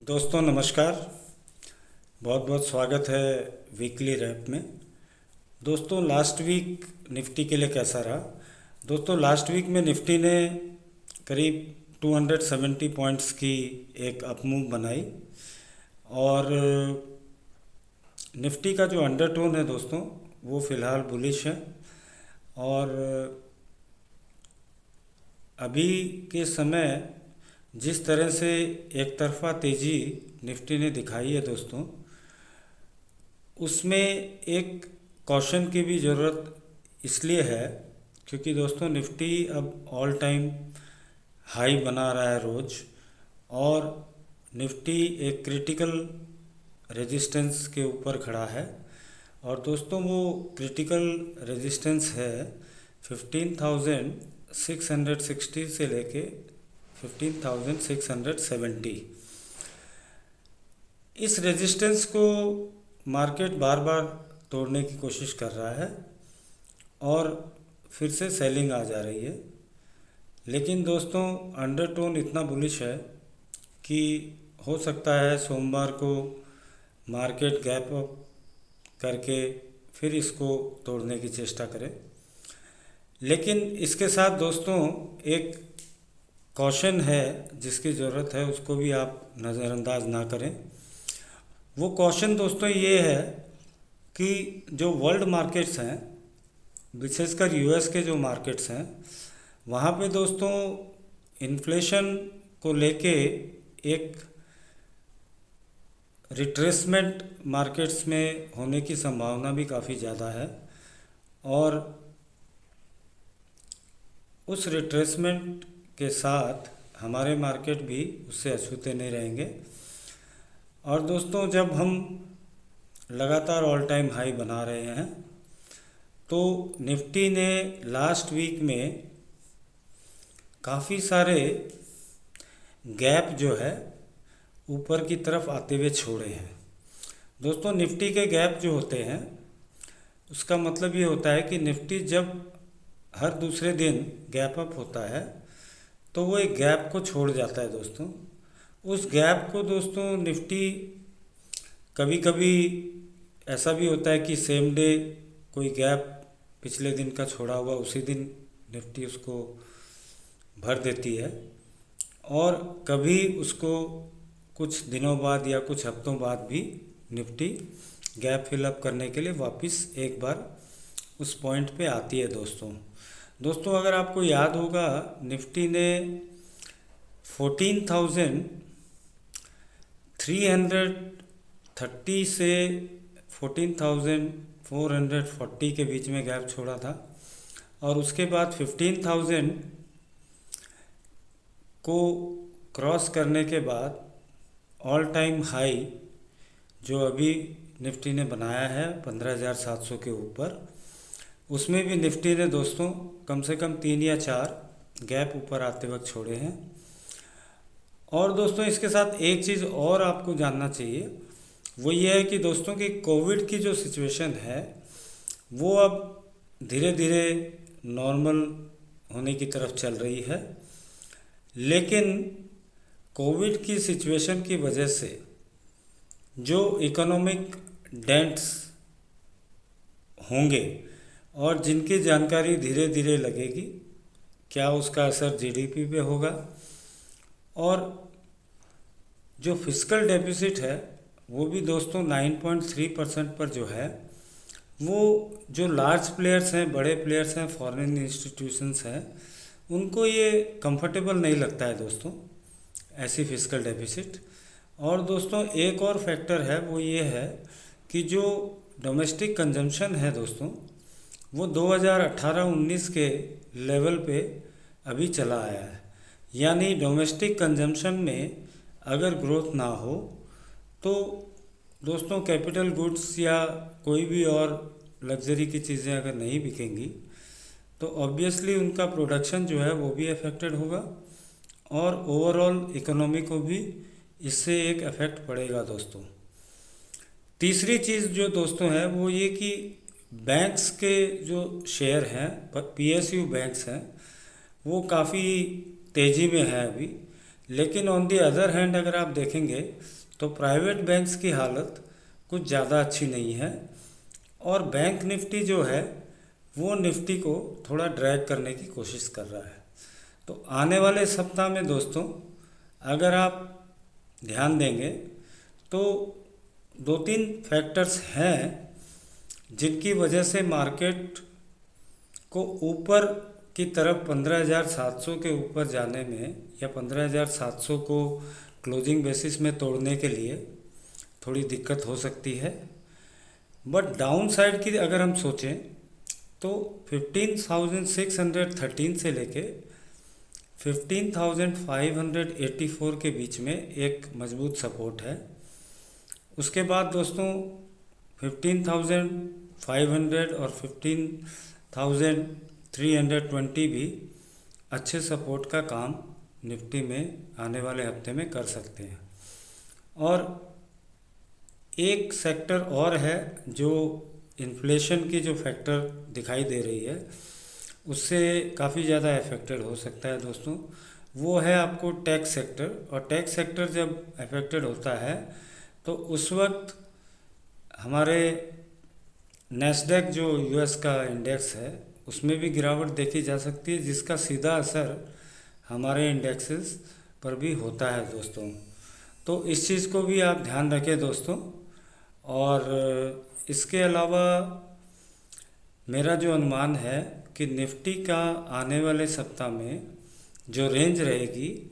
दोस्तों नमस्कार। बहुत बहुत स्वागत है वीकली रैप में। दोस्तों लास्ट वीक निफ्टी के लिए कैसा रहा? दोस्तों लास्ट वीक में निफ्टी ने करीब 270 पॉइंट्स की एक अपमूव बनाई और निफ्टी का जो अंडरटोन है दोस्तों वो फ़िलहाल बुलिश है। और अभी के समय जिस तरह से एक तरफा तेज़ी निफ्टी ने दिखाई है दोस्तों, उसमें एक कॉशन की भी ज़रूरत इसलिए है क्योंकि दोस्तों निफ्टी अब ऑल टाइम हाई बना रहा है रोज़, और निफ्टी एक क्रिटिकल रेजिस्टेंस के ऊपर खड़ा है। और दोस्तों वो क्रिटिकल रेजिस्टेंस है 15,660 से लेके 15,670। इस रेजिस्टेंस को मार्केट बार बार तोड़ने की कोशिश कर रहा है और फिर से सेलिंग आ जा रही है। लेकिन दोस्तों अंडरटोन इतना बुलिश है कि हो सकता है सोमवार को मार्केट गैप अप करके फिर इसको तोड़ने की चेष्टा करे। लेकिन इसके साथ दोस्तों एक कॉशन है जिसकी ज़रूरत है, उसको भी आप नज़रअंदाज ना करें। वो कॉशन दोस्तों ये है कि जो वर्ल्ड मार्केट्स हैं, विशेषकर यूएस के जो मार्केट्स हैं, वहाँ पे दोस्तों इन्फ्लेशन को लेके एक रिट्रेसमेंट मार्केट्स में होने की संभावना भी काफ़ी ज़्यादा है, और उस रिट्रेसमेंट के साथ हमारे मार्केट भी उससे अछूते नहीं रहेंगे। और दोस्तों जब हम लगातार ऑल टाइम हाई बना रहे हैं तो निफ्टी ने लास्ट वीक में काफ़ी सारे गैप जो है ऊपर की तरफ आते हुए छोड़े हैं। दोस्तों निफ्टी के गैप जो होते हैं उसका मतलब ये होता है कि निफ्टी जब हर दूसरे दिन गैप अप होता है तो वो एक गैप को छोड़ जाता है दोस्तों। उस गैप को दोस्तों निफ्टी कभी कभी ऐसा भी होता है कि सेम डे कोई गैप पिछले दिन का छोड़ा हुआ उसी दिन निफ्टी उसको भर देती है, और कभी उसको कुछ दिनों बाद या कुछ हफ्तों बाद भी निफ्टी गैप फिलअप करने के लिए वापस एक बार उस पॉइंट पे आती है दोस्तों अगर आपको याद होगा निफ्टी ने 14,330 से 14,440 के बीच में गैप छोड़ा था, और उसके बाद 15,000 को क्रॉस करने के बाद ऑल टाइम हाई जो अभी निफ्टी ने बनाया है 15,700 के ऊपर, उसमें भी निफ्टी ने दोस्तों कम से कम 3 या 4 गैप ऊपर आते वक्त छोड़े हैं। और दोस्तों इसके साथ एक चीज़ और आपको जानना चाहिए, वो ये है कि दोस्तों कि कोविड की जो सिचुएशन है वो अब धीरे धीरे नॉर्मल होने की तरफ चल रही है। लेकिन कोविड की सिचुएशन की वजह से जो इकोनॉमिक डेंट्स होंगे और जिनकी जानकारी धीरे धीरे लगेगी, क्या उसका असर जीडीपी पे होगा, और जो फिस्कल डेफिसिट है वो भी दोस्तों 9.3% पर जो है, वो जो लार्ज प्लेयर्स हैं, बड़े प्लेयर्स हैं, फॉरेन इंस्टीट्यूशंस हैं, उनको ये कंफर्टेबल नहीं लगता है दोस्तों ऐसी फिस्कल डेफिसिट। और दोस्तों एक और फैक्टर है, वो ये है कि जो डोमेस्टिक कंजम्पशन है दोस्तों वो 2018-19 के लेवल पे अभी चला आया है। यानी डोमेस्टिक कंजम्पशन में अगर ग्रोथ ना हो तो दोस्तों कैपिटल गुड्स या कोई भी और लग्जरी की चीज़ें अगर नहीं बिकेंगी तो ऑब्वियसली उनका प्रोडक्शन जो है वो भी अफेक्टेड होगा, और ओवरऑल इकोनॉमी को भी इससे एक इफ़ेक्ट पड़ेगा दोस्तों। तीसरी चीज़ जो दोस्तों है वो ये कि बैंक्स के जो शेयर हैं, पीएसयू बैंक्स हैं, वो काफ़ी तेज़ी में है अभी। लेकिन ऑन दी अदर हैंड अगर आप देखेंगे तो प्राइवेट बैंक्स की हालत कुछ ज़्यादा अच्छी नहीं है, और बैंक निफ्टी जो है वो निफ्टी को थोड़ा ड्रैग करने की कोशिश कर रहा है। तो आने वाले सप्ताह में दोस्तों अगर आप ध्यान देंगे तो दो तीन फैक्टर्स हैं जिनकी वजह से मार्केट को ऊपर की तरफ 15,700 के ऊपर जाने में या 15,700 को क्लोजिंग बेसिस में तोड़ने के लिए थोड़ी दिक्कत हो सकती है। बट डाउन साइड की अगर हम सोचें तो 15,613 से लेके 15,584 के बीच में एक मजबूत सपोर्ट है। उसके बाद दोस्तों 15,500 और 15,320 भी अच्छे सपोर्ट का काम निफ्टी में आने वाले हफ्ते में कर सकते हैं। और एक सेक्टर और है जो इन्फ्लेशन की जो फैक्टर दिखाई दे रही है उससे काफ़ी ज़्यादा अफेक्टेड हो सकता है दोस्तों, वो है आपको टैक्स सेक्टर। और टैक्स सेक्टर जब अफेक्टेड होता है तो उस वक्त हमारे नैस्डैक जो यूएस का इंडेक्स है उसमें भी गिरावट देखी जा सकती है, जिसका सीधा असर हमारे इंडेक्सेस पर भी होता है दोस्तों। तो इस चीज़ को भी आप ध्यान रखें दोस्तों। और इसके अलावा मेरा जो अनुमान है कि निफ्टी का आने वाले सप्ताह में जो रेंज रहेगी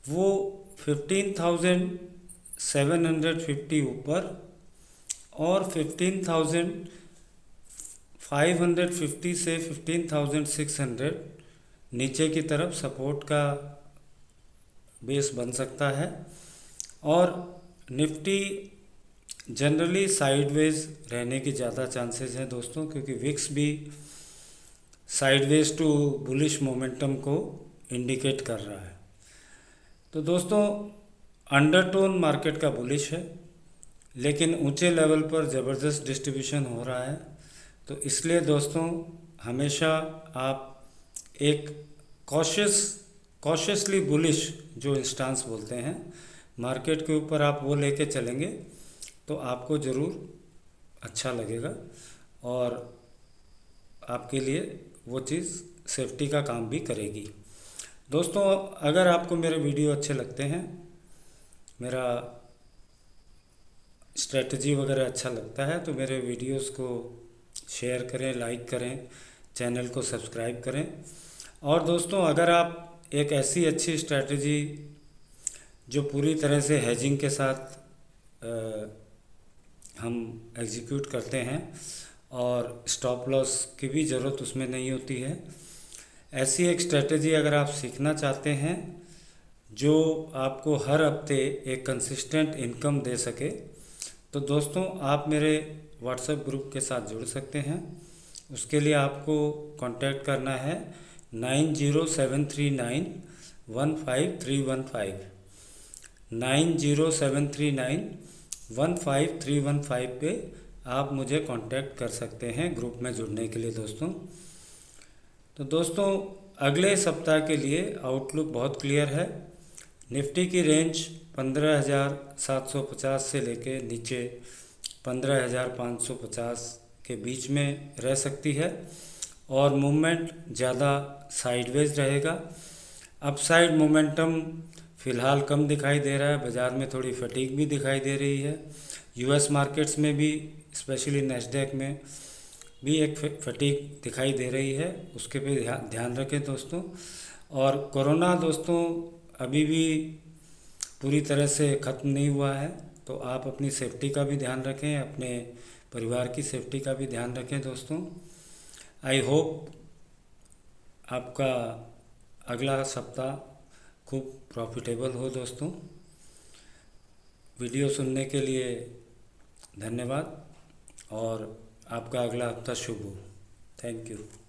वो 15,750 ऊपर और 15,550 से 15,600 नीचे की तरफ सपोर्ट का बेस बन सकता है। और निफ्टी जनरली साइडवेज रहने की ज़्यादा चांसेस हैं दोस्तों, क्योंकि विक्स भी साइडवेज टू बुलिश मोमेंटम को इंडिकेट कर रहा है। तो दोस्तों अंडरटोन मार्केट का बुलिश है, लेकिन ऊंचे लेवल पर ज़बरदस्त डिस्ट्रीब्यूशन हो रहा है। तो इसलिए दोस्तों हमेशा आप एक कॉशियसली बुलिश जो इंस्टांस बोलते हैं मार्केट के ऊपर, आप वो लेके चलेंगे तो आपको ज़रूर अच्छा लगेगा और आपके लिए वो चीज़ सेफ्टी का काम भी करेगी। दोस्तों अगर आपको मेरे वीडियो अच्छे लगते हैं, मेरा स्ट्रेटजी वगैरह अच्छा लगता है, तो मेरे वीडियोस को शेयर करें, लाइक करें, चैनल को सब्सक्राइब करें। और दोस्तों अगर आप एक ऐसी अच्छी स्ट्रेटजी जो पूरी तरह से हेजिंग के साथ हम एग्जीक्यूट करते हैं और स्टॉप लॉस की भी ज़रूरत उसमें नहीं होती है, ऐसी एक स्ट्रेटजी अगर आप सीखना चाहते हैं जो आपको हर हफ्ते एक कंसिस्टेंट इनकम दे सके, तो दोस्तों आप मेरे व्हाट्सएप ग्रुप के साथ जुड़ सकते हैं। उसके लिए आपको कांटेक्ट करना है 9073915315 9073915315 पे आप मुझे कांटेक्ट कर सकते हैं ग्रुप में जुड़ने के लिए दोस्तों। तो दोस्तों अगले सप्ताह के लिए आउटलुक बहुत क्लियर है। निफ्टी की रेंज 15,750 से लेके नीचे 15,550 के बीच में रह सकती है और मूवमेंट ज़्यादा साइडवेज रहेगा। अपसाइड मोमेंटम फ़िलहाल कम दिखाई दे रहा है, बाज़ार में थोड़ी फटीग भी दिखाई दे रही है। यूएस मार्केट्स में भी स्पेशली नैस्डैक में भी एक फटीग दिखाई दे रही है, उसके पे ध्यान रखें दोस्तों। और कोरोना दोस्तों अभी भी पूरी तरह से ख़त्म नहीं हुआ है, तो आप अपनी सेफ्टी का भी ध्यान रखें, अपने परिवार की सेफ्टी का भी ध्यान रखें दोस्तों। आई होप आपका अगला सप्ताह खूब प्रॉफिटेबल हो दोस्तों। वीडियो सुनने के लिए धन्यवाद और आपका अगला हफ्ता शुभ हो। Thank you.